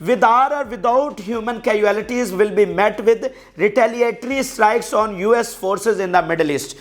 with or without human casualties will be met with retaliatory strikes on US forces in the Middle East।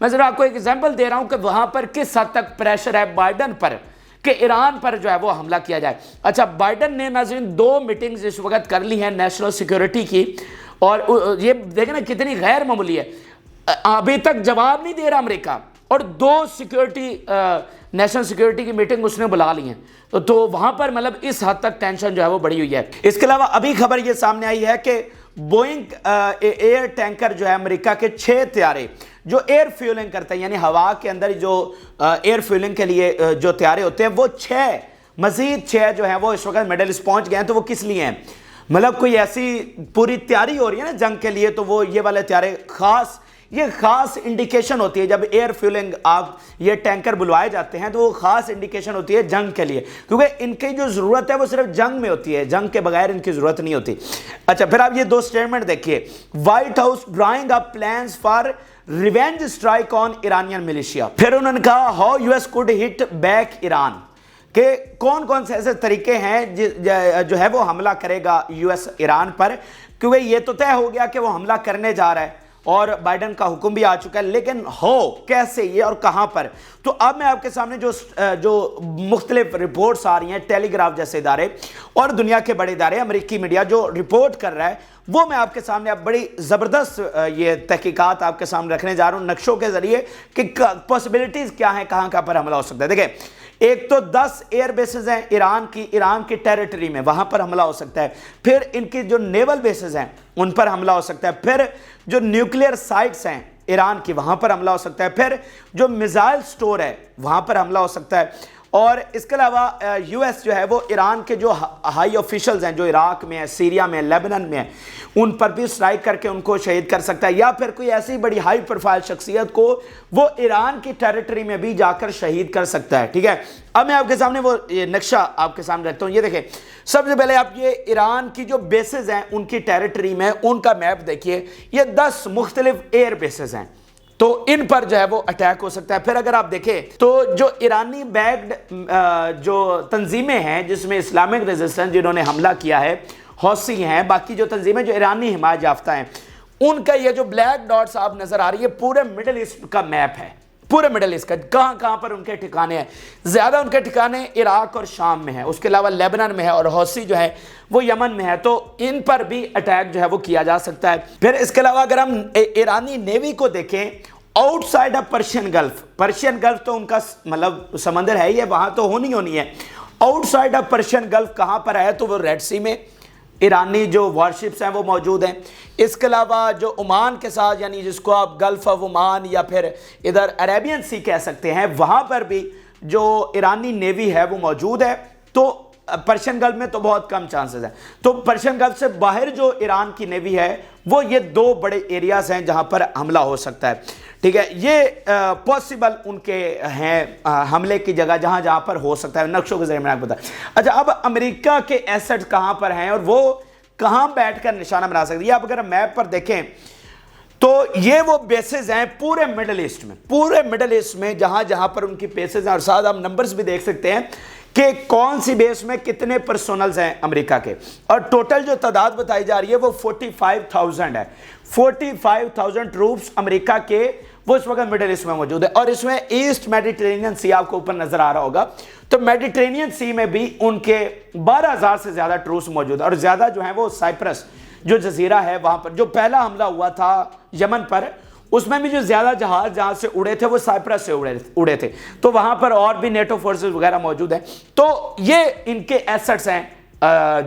میں ذرا آپ کو ایک example دے رہا ہوں کہ وہاں پر کس حد تک پریشر ہے بائیڈن پر کہ ایران پر جو ہے وہ حملہ کیا جائے۔ اچھا، بائیڈن نے ناظرین 2 میٹنگز اس وقت کر لی ہیں نیشنل سیکیورٹی کی، اور یہ دیکھیں نا کتنی غیر معمولی ہے، ابھی تک جواب نہیں دے رہا امریکہ، اور 2 نیشنل سیکیورٹی کی میٹنگ اس نے بلا لی ہیں، تو وہاں پر مطلب اس حد تک ٹینشن جو ہے وہ بڑی ہوئی ہے۔ اس کے علاوہ ابھی خبر یہ سامنے آئی ہے کہ بوئنگ ایئر ٹینکر جو ہے امریکہ کے 6 طیارے جو ایئر فیولنگ کرتے ہیں، یعنی ہوا کے اندر جو ایئر فیولنگ کے لیے جو طیارے ہوتے ہیں، وہ 6 مزید 6 جو ہیں وہ اس وقت مڈل ایسٹ پہنچ گئے ہیں۔ تو وہ کس لیے ہیں؟ مطلب کوئی ایسی پوری تیاری ہو رہی ہے نا جنگ کے لیے، تو وہ یہ والے طیارے یہ خاص انڈیکیشن ہوتی ہے جب ایئر فیولنگ آپ یہ ٹینکر بلوائے جاتے ہیں، تو وہ خاص انڈیکیشن ہوتی ہے جنگ کے لیے، کیونکہ ان کی جو ضرورت ہے وہ صرف جنگ میں ہوتی ہے، جنگ کے بغیر ان کی ضرورت نہیں ہوتی۔ اچھا، پھر آپ یہ 2 سٹیٹمنٹ دیکھیے، White House drawing up plans for revenge strike on Iranian militia. پھر انہوں نے کہا how U S could hit back Iran, کہ کون سے ایسے طریقے ہیں جو ہے وہ حملہ کرے گا یو ایس ایران پر، کیونکہ یہ تو طے ہو گیا کہ وہ حملہ کرنے جا رہا ہے اور بائیڈن کا حکم بھی آ چکا ہے، لیکن کیسے یہ اور کہاں پر؟ تو اب میں آپ کے سامنے جو مختلف رپورٹس آ رہی ہیں، ٹیلی گراف جیسے ادارے اور دنیا کے بڑے ادارے، امریکی میڈیا جو رپورٹ کر رہا ہے، وہ میں آپ کے سامنے اب بڑی زبردست یہ تحقیقات آپ کے سامنے رکھنے جا رہا ہوں نقشوں کے ذریعے کہ پاسبلٹیز کیا ہیں، کہاں پر حملہ ہو سکتا ہے۔ دیکھیں، ایک تو 10 ایئر بیسز ہیں ایران کی ٹیریٹری میں، وہاں پر حملہ ہو سکتا ہے۔ پھر ان کی جو نیول بیسز ہیں ان پر حملہ ہو سکتا ہے۔ پھر جو نیوکلیئر سائٹس ہیں ایران کی، وہاں پر حملہ ہو سکتا ہے۔ پھر جو میزائل سٹور ہے وہاں پر حملہ ہو سکتا ہے۔ اور اس کے علاوہ یو ایس جو ہے وہ ایران کے جو ہائی آفیشلز ہیں جو عراق میں ہیں، سیریا میں ہیں، لیبنن میں ہیں، ان پر بھی اسٹرائک کر کے ان کو شہید کر سکتا ہے، یا پھر کوئی ایسی بڑی ہائی پروفائل شخصیت کو وہ ایران کی ٹیریٹری میں بھی جا کر شہید کر سکتا ہے۔ ٹھیک ہے، اب میں آپ کے سامنے وہ یہ نقشہ آپ کے سامنے رکھتا ہوں۔ یہ دیکھیں، سب سے پہلے آپ یہ ایران کی جو بیسز ہیں ان کی ٹیریٹری میں ان کا میپ دیکھیے، یہ 10 مختلف ایئر بیسز ہیں، تو ان پر جو ہے وہ اٹیک ہو سکتا ہے۔ پھر اگر آپ دیکھیں تو جو ایرانی بیکڈ جو تنظیمیں ہیں جس میں اسلامک ریزسٹنس جنہوں نے حملہ کیا ہے، حوثی ہیں، باقی جو تنظیمیں جو ایرانی حمایت یافتہ ہیں، ان کا یہ جو بلیک ڈاٹس آپ نظر آ رہی ہے پورے مڈل ایسٹ کا میپ ہے، پورے مڈل ایسٹ کا کہاں پر ان کے ٹھکانے ہیں۔ زیادہ ان کے ٹھکانے عراق اور شام میں ہیں، اس کے علاوہ لیبنن میں ہے، اور حوثی جو ہے وہ یمن میں ہے، تو ان پر بھی اٹیک جو ہے وہ کیا جا سکتا ہے۔ پھر اس کے علاوہ اگر ہم ایرانی نیوی کو دیکھیں، out side of Persian golf تو ان کا مطلب سمندر ہے ہی ہے، وہاں تو ہونی ہے۔ Out side of Persian golf کہاں پر ہے؟ تو وہ ریڈ سی میں ایرانی جو وارشپس ہیں وہ موجود ہیں۔ اس کے علاوہ جو عمان کے ساتھ، یعنی جس کو آپ گلف آف عمان یا پھر ادھر عربین سی کہہ سکتے ہیں، وہاں پر بھی جو ایرانی نیوی ہے وہ موجود ہے۔ تو پرشین گلف میں تو بہت کم چانسز ہیں، تو پرشین گلف سے باہر جو ایران کی نیوی ہے وہ یہ 2 بڑے ایریاز ہیں جہاں پر حملہ ہو سکتا ہے۔ ٹھیک ہے، یہ پاسبل ان کے ہیں حملے کی جگہ جہاں پر ہو سکتا ہے، نقشوں کے ذریعے میں آپ کو بتایا۔ اچھا، اب امریکہ کے ایسٹ کہاں پر ہیں اور وہ کہاں بیٹھ کر نشانہ بنا سکتے ہیں؟ اب اگر میپ پر دیکھیں تو یہ وہ بیسز ہیں پورے مڈل ایسٹ میں جہاں پر ان کی بیسز ہیں، اور ساتھ آپ نمبرز بھی دیکھ سکتے ہیں کہ کون سی بیس میں کتنے پرسونلز ہیں امریکہ کے، اور ٹوٹل جو تعداد بتائی جا رہی ہے وہ 45,000 ہے۔ 45,000 ٹروپس امریکہ کے وہ اس وقت مڈل ایسٹ میں موجود ہے، اور اس میں ایسٹ میڈیٹرینین سی آپ کو اوپر نظر آ رہا ہوگا، تو میڈیٹرینین سی میں بھی ان کے 12,000 سے زیادہ ٹروپس موجود ہیں، اور زیادہ جو ہیں وہ سائپرس جو جزیرہ ہے وہاں پر جو پہلا حملہ ہوا تھا یمن پر، اس میں بھی جو زیادہ جہاز جہاں سے اڑے تھے وہ سائپرس سے اڑے تھے، تو وہاں پر اور بھی نیٹو فورسز وغیرہ موجود ہیں۔ تو یہ ان کے ایسٹس ہیں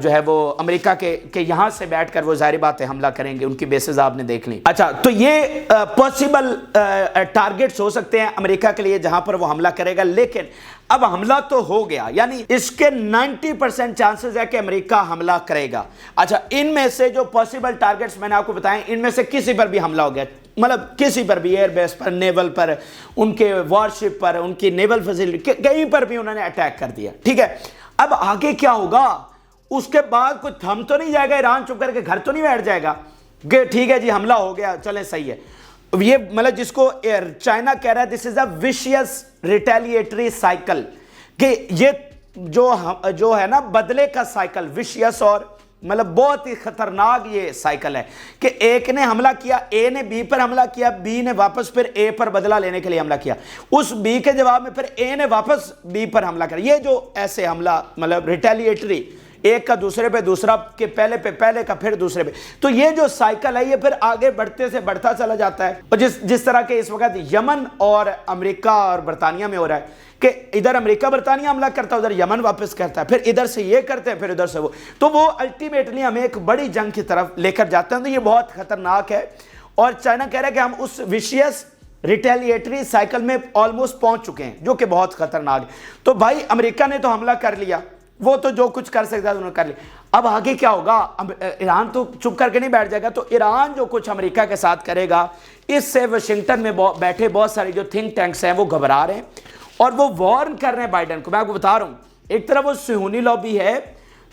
جو ہے وہ امریکہ کے یہاں سے بیٹھ کر وہ ظاہری بات ہے حملہ کریں گے، ان کی بیسز آپ نے دیکھ لی۔ اچھا، تو یہ پاسبل ٹارگٹس ہو سکتے ہیں امریکہ کے لیے جہاں پر وہ حملہ کرے گا، لیکن اب حملہ تو ہو گیا، یعنی اس کے 90% چانسز ہے کہ امریکہ حملہ کرے گا۔ اچھا، ان میں سے جو پاسبل ٹارگٹس میں نے آپ کو بتائیں، ان میں سے کسی پر بھی حملہ ہو گیا، مطلب کسی پر بھی، ایئر بیس پر، نیول پر، ان کے وارشپ پر، ان کی نیول فیسلٹی، کہیں پر بھی انہوں نے اٹیک کر دیا۔ ٹھیک ہے، اب آگے کیا ہوگا؟ اس کے بعد کوئی تھم تو نہیں جائے گا، ایران چپ کر کے گھر تو نہیں بیٹھ جائے گا کہ ٹھیک ہے جی حملہ ہو گیا، چلیں صحیح ہے۔ یہ مطلب جس کو چائنا کہہ رہا ہے دس از اے ویشیس ریٹیلیٹری سائیکل، کہ یہ جو ہے نا بدلے کا سائیکل، ویشیس اور مطلب بہت ہی خطرناک یہ سائیکل ہے کہ ایک نے حملہ کیا، اے نے بی پر حملہ کیا، بی نے واپس پھر اے پر بدلہ لینے کے لیے حملہ کیا، اس بی کے جواب میں پھر اے نے واپس بی پر حملہ کیا. یہ جو ایسے حملہ مطلب ریٹیلیٹری، ایک کا دوسرے پہ، دوسرا کے پہلے پہ، پہلے کا پھر دوسرے پہ، تو یہ جو سائیکل ہے یہ پھر آگے بڑھتے سے بڑھتا چلا جاتا ہے. اور جس طرح کہ اس وقت یمن اور امریکہ اور برطانیہ میں ہو رہا ہے کہ ادھر امریکہ برطانیہ حملہ کرتا ہے، ادھر یمن واپس کرتا ہے، پھر ادھر سے یہ کرتے ہیں، پھر ادھر سے وہ، تو وہ الٹیمیٹلی ہمیں ایک بڑی جنگ کی طرف لے کر جاتے ہیں. تو یہ بہت خطرناک ہے اور چائنا کہہ رہا ہے کہ ہم اس ویشیس ریٹیلیٹری سائیکل میں آلموسٹ پہنچ چکے ہیں جو کہ بہت خطرناک ہے. تو بھائی امریکہ نے تو حملہ کر لیا، وہ تو جو کچھ کر سکتا ہے انہوں نے کر لیا. اب آگے کیا ہوگا؟ ایران تو چپ کر کے نہیں بیٹھ جائے گا، تو ایران جو کچھ امریکہ کے ساتھ کرے گا، اس سے واشنگٹن میں بیٹھے بہت ساری جو تھنک ٹینکس ہیں وہ گھبرا رہے ہیں اور وہ وارن کر رہے ہیں بائیڈن کو. میں آپ کو بتا رہا ہوں، ایک طرف وہ صہیونی لابی ہے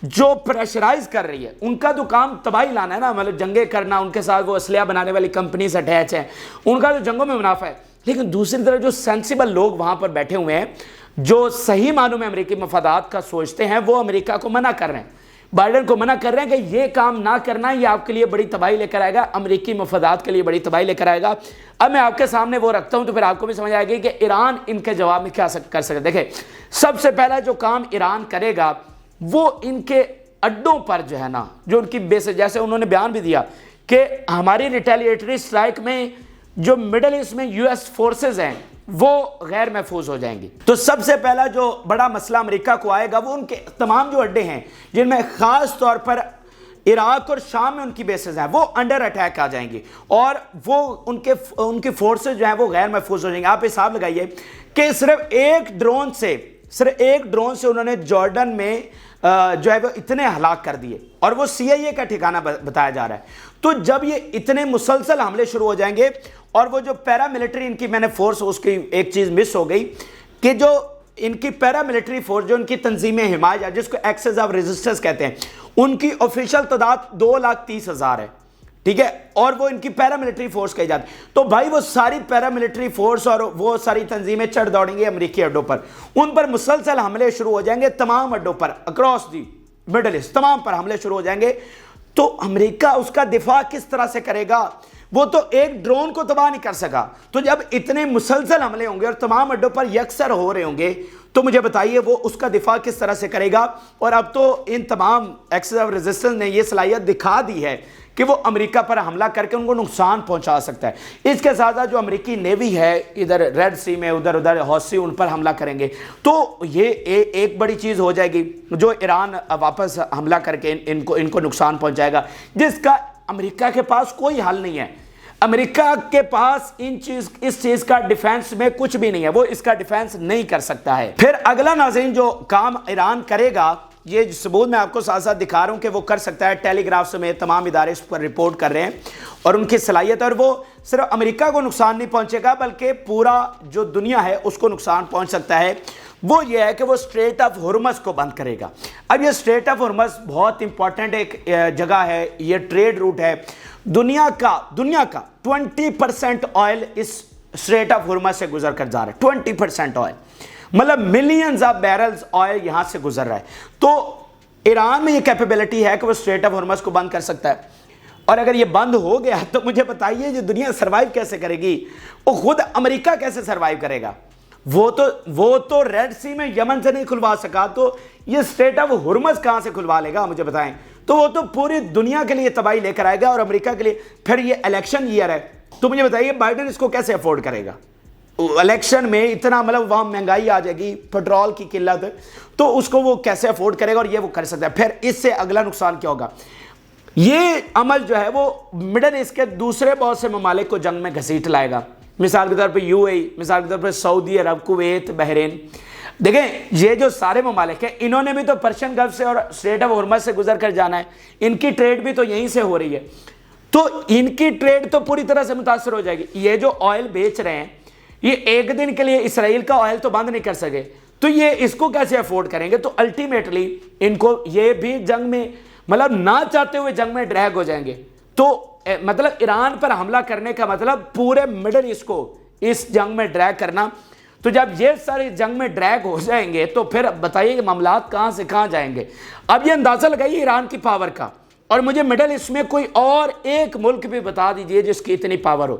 جو پریشرائز کر رہی ہے، ان کا تو کام تباہی لانا ہے نا، مطلب جنگیں کرنا، ان کے ساتھ وہ اسلحہ بنانے والی کمپنیز اٹیچ ہیں، ان کا تو جنگوں میں منافع ہے. لیکن دوسری طرف جو سینسیبل لوگ وہاں پر بیٹھے ہوئے ہیں جو صحیح معنوں میں امریکی مفادات کا سوچتے ہیں، وہ امریکہ کو منع کر رہے ہیں، بائیڈن کو منع کر رہے ہیں کہ یہ کام نہ کرنا، یہ آپ کے لیے بڑی تباہی لے کر آئے گا، امریکی مفادات کے لیے بڑی تباہی لے کر آئے گا. اب میں آپ کے سامنے وہ رکھتا ہوں تو پھر آپ کو بھی سمجھ آئے گی کہ ایران ان کے جواب میں کیا کر سکتے. دیکھیں، سب سے پہلا جو کام ایران کرے گا وہ ان کے اڈوں پر جو ہے نا، جو ان کی بیس، جیسے انہوں نے بیان بھی دیا کہ ہماری ریٹیلیٹری سٹرائک میں جو مڈل ایسٹ میں یو ایس فورسز ہیں وہ غیر محفوظ ہو جائیں گی. تو سب سے پہلا جو بڑا مسئلہ امریکہ کو آئے گا وہ ان کے تمام جو اڈے ہیں جن میں خاص طور پر عراق اور شام میں ان کی بیسز ہیں، وہ انڈر اٹیک آ جائیں گی اور وہ ان کی فورسز جو ہیں وہ غیر محفوظ ہو جائیں گے. آپ حساب لگائیے کہ صرف ایک ڈرون سے انہوں نے جارڈن میں جو ہے وہ اتنے ہلاک کر دیے اور وہ سی آئی اے کا ٹھکانہ بتایا جا رہا ہے. تو جب یہ اتنے مسلسل حملے شروع ہو جائیں گے اور وہ جو پیراملٹری ان کی، میں نے فورس، اس کی ایک چیز مس ہو گئی کہ جو ان کی پیراملٹری فورس، جو ان کی تنظیم حمایت جس کو ایکسس آف ریزسٹنس کہتے ہیں، ان کی آفیشل تعداد 2,30,000 ہے، ٹھیک ہے، اور وہ ان کی پیراملٹری فورس کہی جاتی. تو بھائی وہ ساری پیراملٹری فورس اور وہ ساری تنظیمیں چڑھ دوڑیں گے امریکی اڈوں پر، ان پر مسلسل حملے شروع ہو جائیں گے، تمام اڈوں پر اکراس دی مڈل ایسٹ تمام پر حملے شروع ہو جائیں گے. تو امریکہ اس کا دفاع کس طرح سے کرے گا؟ وہ تو ایک ڈرون کو تباہ نہیں کر سکا. تو جب اتنے مسلسل حملے ہوں گے اور تمام اڈوں پر یکسر ہو رہے ہوں گے تو مجھے بتائیے وہ اس کا دفاع کس طرح سے کرے گا؟ اور اب تو ان تمام ایکسس آف ریزسٹنس نے یہ صلاحیت دکھا دی ہے کہ وہ امریکہ پر حملہ کر کے ان کو نقصان پہنچا سکتا ہے. اس کے ساتھ ساتھ جو امریکی نیوی ہے ادھر ریڈ سی میں، ادھر حوثی ان پر حملہ کریں گے. تو یہ ایک بڑی چیز ہو جائے گی جو ایران واپس حملہ کر کے ان کو نقصان پہنچائے گا، جس کا امریکہ کے پاس کوئی حل نہیں ہے. امریکہ کے پاس اس چیز کا ڈیفینس میں کچھ بھی نہیں ہے، وہ اس کا ڈیفینس نہیں کر سکتا ہے. پھر اگلا ناظرین جو کام ایران کرے گا، یہ ثبوت میں آپ کو ساتھ ساتھ دکھا رہا ہوں کہ وہ کر سکتا ہے. ٹیلی گراف سے میں تمام ادارے اس پر رپورٹ کر رہے ہیں اور ان کی صلاحیت، اور وہ صرف امریکہ کو نقصان نہیں پہنچے گا بلکہ پورا جو دنیا ہے اس کو نقصان پہنچ سکتا ہے. وہ یہ ہے کہ وہ اسٹریٹ آف ہرمز کو بند کرے گا. اب یہ اسٹریٹ آف ہرمز بہت امپورٹنٹ ایک جگہ ہے، یہ ٹریڈ روٹ ہے. دنیا کا 20% آئل اس اسٹریٹ آف ہرمز سے گزر کر جا رہا ہے. 20% آئل مطلب ملینز آف بیرلز آئل یہاں سے گزر رہا ہے. تو ایران میں یہ کیپیبلٹی ہے کہ وہ اسٹریٹ آف ہرمز کو بند کر سکتا ہے. اور اگر یہ بند ہو گیا تو مجھے بتائیے یہ دنیا سروائیو کیسے کرے گی؟ وہ خود امریکہ کیسے سروائیو کرے گا؟ وہ تو ریڈ سی میں یمن سے نہیں کھلوا سکا، تو یہ اسٹریٹ آف ہرمز کہاں سے کھلوا لے گا مجھے بتائیں؟ تو وہ تو پوری دنیا کے لیے تباہی لے کر آئے گا اور امریکہ کے لیے. پھر یہ الیکشن ایئر ہے، تو مجھے بتائیے بائیڈن اس کو کیسے افورڈ کرے گا؟ الیکشن میں اتنا مطلب وہاں مہنگائی آ جائے گی، پیٹرول کی قلت، تو اس کو وہ کیسے افورڈ کرے گا؟ اور یہ وہ کر سکتا ہے. پھر اس سے اگلا نقصان کیا ہوگا؟ یہ عمل جو ہے وہ مڈل ایسٹ کے دوسرے بہت سے ممالک کو جنگ میں گھسیٹ لائے گا. مثال کے طور پہ یو اے ای، مثال کے طور پہ سعودی عرب، کویت، بحرین. دیکھیں یہ جو سارے ممالک ہیں انہوں نے بھی تو پرشین گلف سے اور اسٹریٹ آف ہرمز سے گزر کر جانا ہے، ان کی ٹریڈ بھی تو یہیں سے ہو رہی ہے. تو ان کی ٹریڈ تو پوری طرح سے متاثر ہو جائے گی. یہ جو آئل بیچ رہے ہیں یہ ایک دن کے لیے اسرائیل کا آئل تو بند نہیں کر سکے، تو یہ اس کو کیسے افورڈ کریں گے؟ تو الٹیمیٹلی ان کو یہ بھی جنگ میں مطلب نہ چاہتے ہوئے جنگ میں ڈریگ ہو جائیں گے. تو مطلب ایران پر حملہ کرنے کا مطلب پورے مڈل ایسٹ کو اس جنگ میں ڈریگ کرنا. تو جب یہ سارے جنگ میں ڈریگ ہو جائیں گے تو پھر بتائیے کہ معاملات کہاں سے کہاں جائیں گے. اب یہ اندازہ لگائیے ایران کی پاور کا, اور مجھے مڈل ایسٹ میں کوئی اور ایک ملک بھی بتا دیجئے جس کی اتنی پاور ہو.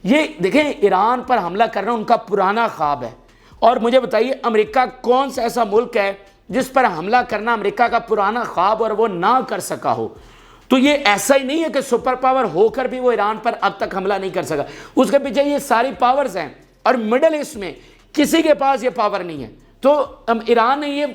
یہ دیکھیں ایران پر حملہ کرنا ان کا پرانا خواب ہے, اور مجھے بتائیے امریکہ کون سا ایسا ملک ہے جس پر حملہ کرنا امریکہ کا پرانا خواب اور وہ نہ کر سکا ہو. تو یہ ایسا ہی نہیں ہے کہ سپر پاور ہو کر بھی وہ ایران پر اب تک حملہ نہیں کر سکا, اس کے پیچھے یہ ساری پاورز ہیں, اور مڈل ایسٹ میں کسی کے پاس یہ پاور نہیں ہے. تو ایران نے یہ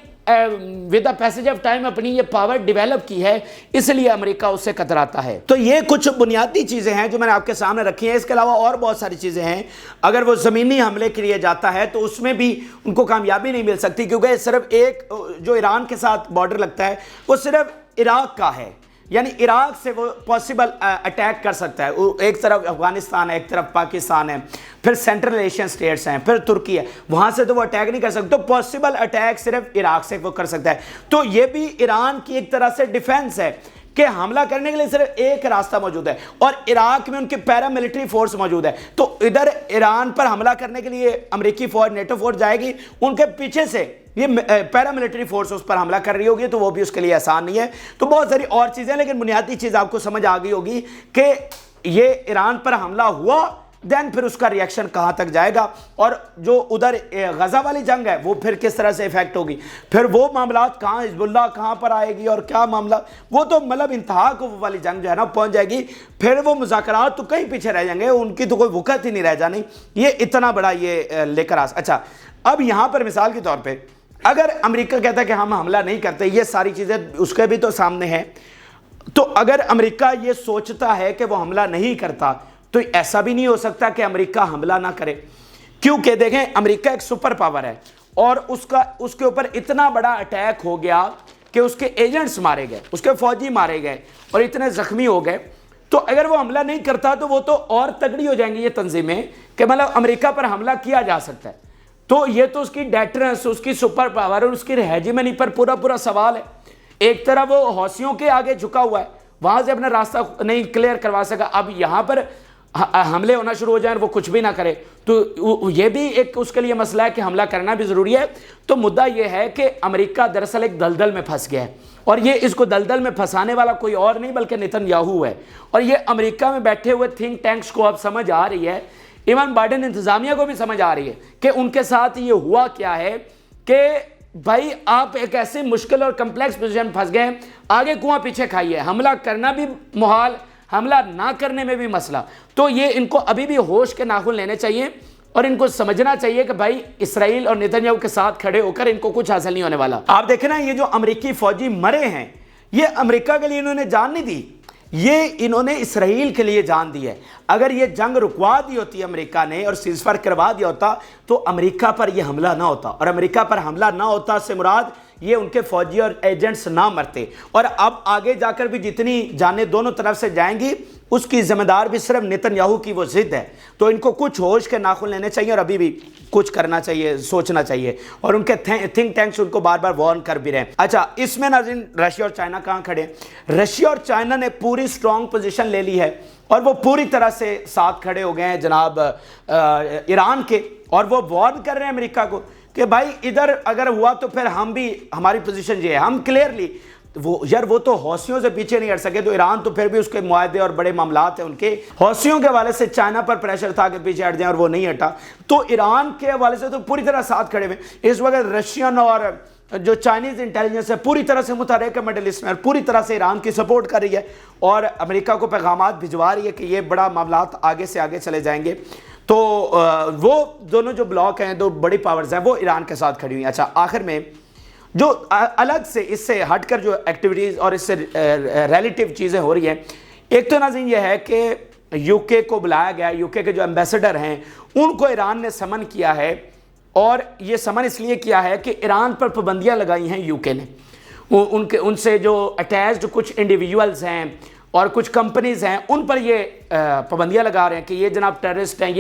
with the passage of time اپنی یہ پاور ڈیولپ کی ہے, اس لیے امریکہ اس سے کتراتا ہے. تو یہ کچھ بنیادی چیزیں ہیں جو میں نے آپ کے سامنے رکھی ہیں. اس کے علاوہ اور بہت ساری چیزیں ہیں. اگر وہ زمینی حملے کے لیے جاتا ہے تو اس میں بھی ان کو کامیابی نہیں مل سکتی, کیونکہ صرف ایک جو ایران کے ساتھ بارڈر لگتا ہے وہ صرف عراق کا ہے, یعنی عراق سے وہ پاسبل اٹیک کر سکتا ہے. ایک طرف افغانستان ہے, ایک طرف پاکستان ہے, پھر سینٹرل ایشین سٹیٹس ہیں, پھر ترکی ہے, وہاں سے تو وہ اٹیک نہیں کر سکتا. تو پاسبل اٹیک صرف عراق سے وہ کر سکتا ہے. تو یہ بھی ایران کی ایک طرح سے ڈیفنس ہے کہ حملہ کرنے کے لیے صرف ایک راستہ موجود ہے, اور عراق میں ان کی پیرا ملٹری فورس موجود ہے. تو ادھر ایران پر حملہ کرنے کے لیے امریکی فوج, نیٹو فورس جائے گی, ان کے پیچھے سے یہ پیرا ملٹری فورس اس پر حملہ کر رہی ہوگی, تو وہ بھی اس کے لیے آسان نہیں ہے. تو بہت ساری اور چیزیں, لیکن بنیادی چیز آپ کو سمجھ آ گئی ہوگی کہ یہ ایران پر حملہ ہوا, دین پھر اس کا ریاکشن کہاں تک جائے گا, اور جو ادھر غزہ والی جنگ ہے وہ پھر کس طرح سے ایفیکٹ ہوگی, پھر وہ معاملات کہاں, حزب اللہ کہاں پر آئے گی اور کیا معاملہ, وہ تو مطلب انتہا کو وہ والی جنگ جو ہے نا پہنچ جائے گی. پھر وہ مذاکرات تو کہیں پیچھے رہ جائیں گے, ان کی تو کوئی وقت ہی نہیں رہ جانی. یہ اتنا بڑا یہ لے کر اچھا, اب یہاں پر مثال کے طور پہ اگر امریکہ کہتا ہے کہ ہم حملہ نہیں کرتے, یہ ساری چیزیں اس کے بھی تو سامنے ہیں, تو اگر امریکہ یہ سوچتا ہے کہ وہ حملہ نہیں کرتا تو ایسا بھی نہیں ہو سکتا کہ امریکہ حملہ نہ کرے, کیونکہ دیکھیں امریکہ ایک سپر پاور ہے, اور اس کے اوپر اتنا بڑا اٹیک ہو گیا کہ اس کے ایجنٹس مارے گئے, اس کے فوجی مارے گئے, اور اتنے زخمی ہو گئے. تو اگر وہ حملہ نہیں کرتا تو وہ تو اور تگڑی ہو جائیں گی یہ تنظیمیں کہ مطلب امریکہ پر حملہ کیا جا سکتا ہے. تو یہ تو اس کی ڈیٹرنس, اس کی سپر پاور اور اس کی ہیجمنی پر پورا سوال ہے. ایک طرح وہ حوثیوں کے آگے جھکا ہوا ہے, وہاں سے اپنا راستہ نہیں کلیئر کروا سکا, اب یہاں پر حملے ہونا شروع ہو جائیں اور وہ کچھ بھی نہ کرے, تو یہ بھی ایک اس کے لیے مسئلہ ہے کہ حملہ کرنا بھی ضروری ہے. تو مدعا یہ ہے کہ امریکہ دراصل ایک دلدل میں پھنس گیا ہے, اور یہ اس کو دلدل میں پھنسانے والا کوئی اور نہیں بلکہ نیتن یاہو ہے. اور یہ امریکہ میں بیٹھے ہوئے تھنک ٹینکس کو اب سمجھ آ رہی ہے, ایون بائیڈن انتظامیہ کو بھی سمجھ آ رہی ہے کہ ان کے ساتھ یہ ہوا کیا ہے کہ بھائی آپ ایک ایسی مشکل اور کمپلیکس پوزیشن پھنس گئے, آگے کنواں پیچھے کھائیے, حملہ کرنا بھی محال, حملہ نہ کرنے میں بھی مسئلہ. تو یہ ان کو ابھی بھی ہوش کے ناخن لینے چاہیے, اور ان کو سمجھنا چاہیے کہ بھائی اسرائیل اور نیتن یاہو کے ساتھ کھڑے ہو کر ان کو کچھ حاصل نہیں ہونے والا. آپ دیکھیں نا, یہ جو امریکی فوجی مرے ہیں یہ امریکہ کے لیے انہوں نے جان نہیں دی, یہ انہوں نے اسرائیل کے لیے جان دی ہے. اگر یہ جنگ رکوا دی ہوتی امریکہ نے اور سیز فائر کروا دیا ہوتا تو امریکہ پر یہ حملہ نہ ہوتا, اور امریکہ پر حملہ نہ ہوتا سے مراد یہ ان کے فوجی اور ایجنٹس نہ مرتے. اور اب آگے جا کر بھی جتنی جانیں دونوں طرف سے جائیں گی اس کی ذمہ دار بھی صرف نیتن یاہو کی وہ ضد ہے. تو ان کو کچھ ہوش کے ناخن لینے چاہیے, اور ابھی بھی کچھ کرنا چاہیے, سوچنا چاہیے, اور ان کے تھنک ٹینکس ان کو بار بار وارن کر بھی رہے ہیں. اچھا, اس میں ناظرین رشیا اور چائنا کہاں کھڑے ہیں؟ رشیا اور چائنا نے پوری سٹرونگ پوزیشن لے لی ہے, اور وہ پوری طرح سے ساتھ کھڑے ہو گئے ہیں جناب ایران کے, اور وہ وارن کر رہے ہیں امریکہ کو کہ بھائی ادھر اگر ہوا تو پھر ہم بھی, ہماری پوزیشن یہ ہے, ہم کلیئرلی وہ تو حوثیوں سے پیچھے نہیں ہٹ سکے, تو ایران تو پھر بھی اس کے معاہدے اور بڑے معاملات ہیں ان کے, حوثیوں کے حوالے سے چائنا پر پریشر تھا کہ پیچھے ہٹ جائیں اور وہ نہیں ہٹا. تو ایران کے حوالے سے تو پوری طرح ساتھ کھڑے ہوئے. اس وقت رشین اور جو چائنیز انٹیلیجنس ہے پوری طرح سے متحرک ہے مڈل ایسٹ میں, اور پوری طرح سے ایران کی سپورٹ کر رہی ہے, اور امریکہ کو پیغامات بھجوا رہی ہے کہ یہ بڑا معاملات آگے سے آگے چلے جائیں گے. تو وہ دونوں جو بلاک ہیں, دو بڑی پاورز ہیں, وہ ایران کے ساتھ کھڑی ہوئی ہیں. اچھا, آخر میں جو الگ سے اس سے ہٹ کر جو ایکٹیویٹیز اور اس سے ریلیٹیو چیزیں ہو رہی ہیں, ایک تو ناظرین یہ ہے کہ یو کے کو بلایا گیا, یو کے جو ایمبیسڈر ہیں ان کو ایران نے سمن کیا ہے, اور یہ سمن اس لیے کیا ہے کہ ایران پر پابندیاں لگائی ہیں یو کے نے. ان سے جو اٹیچڈ کچھ انڈیویجولز ہیں اور کچھ کمپنیز ہیں ان پر یہ پابندیاں لگا رہے ہیں کہ یہ جناب ٹیررسٹ ہیں,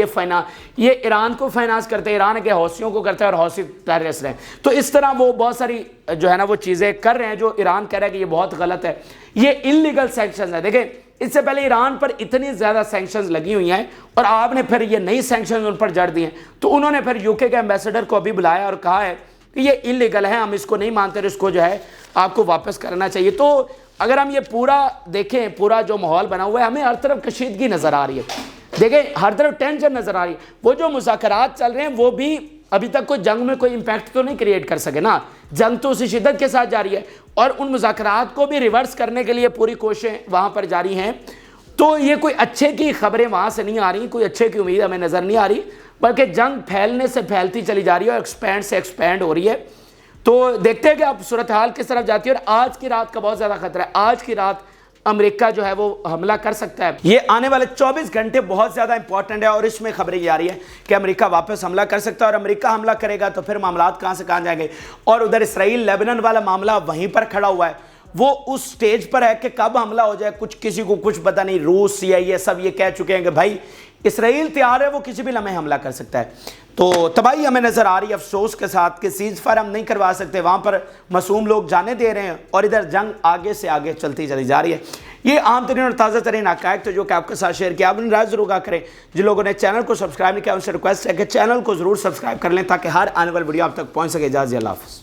یہ ایران کو فائنانس کرتے ہیں, ایران کے حوثیوں کو کرتے ہیں, اور حوثی ٹیررسٹ ہیں. تو اس طرح وہ بہت ساری جو ہے نا وہ چیزیں کر رہے ہیں جو ایران کہہ رہا ہے کہ یہ بہت غلط ہے. یہ انلیگل سینکشنز ہیں. دیکھیں اس سے پہلے ایران پر اتنی زیادہ سینکشنز لگی ہوئی ہیں اور آپ نے پھر یہ نئی سینکشنز ان پر جڑ دی ہیں، تو انہوں نے پھر UK کے ایمبیسڈر کو ابھی بلایا اور کہا ہے کہ یہ انلیگل ہے، ہم اس کو نہیں مانتے اور اس کو جو ہے آپ کو واپس کرنا چاہیے۔ تو اگر ہم یہ پورا دیکھیں، پورا جو ماحول بنا ہوا ہے، ہمیں ہر طرف کشیدگی نظر آ رہی ہے، دیکھیں ہر طرف ٹینشن نظر آ رہی ہے۔ وہ جو مذاکرات چل رہے ہیں وہ بھی ابھی تک کوئی جنگ میں کوئی امپیکٹ تو نہیں کریٹ کر سکے نا، جنگ تو اسی شدت کے ساتھ جاری ہے اور ان مذاکرات کو بھی ریورس کرنے کے لیے پوری کوششیں وہاں پر جاری ہیں۔ تو یہ کوئی اچھے کی خبریں وہاں سے نہیں آ رہی، کوئی اچھے کی امید ہمیں نظر نہیں آ رہی، بلکہ جنگ پھیلنے سے پھیلتی چلی جا رہی ہے اور ایکسپینڈ سے ایکسپینڈ ہو رہی ہے۔ تو دیکھتے ہیں کہ اب صورتحال کس طرف جاتی ہے، اور آج کی رات کا بہت زیادہ خطرہ ہے، آج کی رات امریکہ جو ہے وہ حملہ کر سکتا ہے۔ یہ آنے والے 24 گھنٹے بہت زیادہ امپورٹنٹ ہے اور اس میں خبریں یہ آ رہی ہے کہ امریکہ واپس حملہ کر سکتا ہے، اور امریکہ حملہ کرے گا تو پھر معاملات کہاں سے کہاں جائیں گے۔ اور ادھر اسرائیل لیبنان والا معاملہ وہیں پر کھڑا ہوا ہے، وہ اس سٹیج پر ہے کہ کب حملہ ہو جائے کسی کو کچھ پتہ نہیں۔ روس یہ سب یہ کہہ چکے ہیں کہ بھائی اسرائیل تیار ہے، وہ کسی بھی لمحے حملہ کر سکتا ہے۔ تو تباہی ہمیں نظر آ رہی ہے افسوس کے ساتھ کہ سیز فائر ہم نہیں کروا سکتے، وہاں پر معصوم لوگ جانے دے رہے ہیں اور ادھر جنگ آگے سے آگے چلتی چلی جا رہی ہے۔ یہ عام ترین اور تازہ ترین حقائق تو جو کہ آپ کے ساتھ شیئر کیا، آپ نے رائے ضرور کہا کریں۔ جن لوگوں نے چینل کو سبسکرائب نہیں کیا ان سے ریکویسٹ ہے کہ چینل کو ضرور سبسکرائب کر لیں تاکہ ہر آنے والی ویڈیو آپ تک پہنچ سکے۔ اجازت اللہ حافظ۔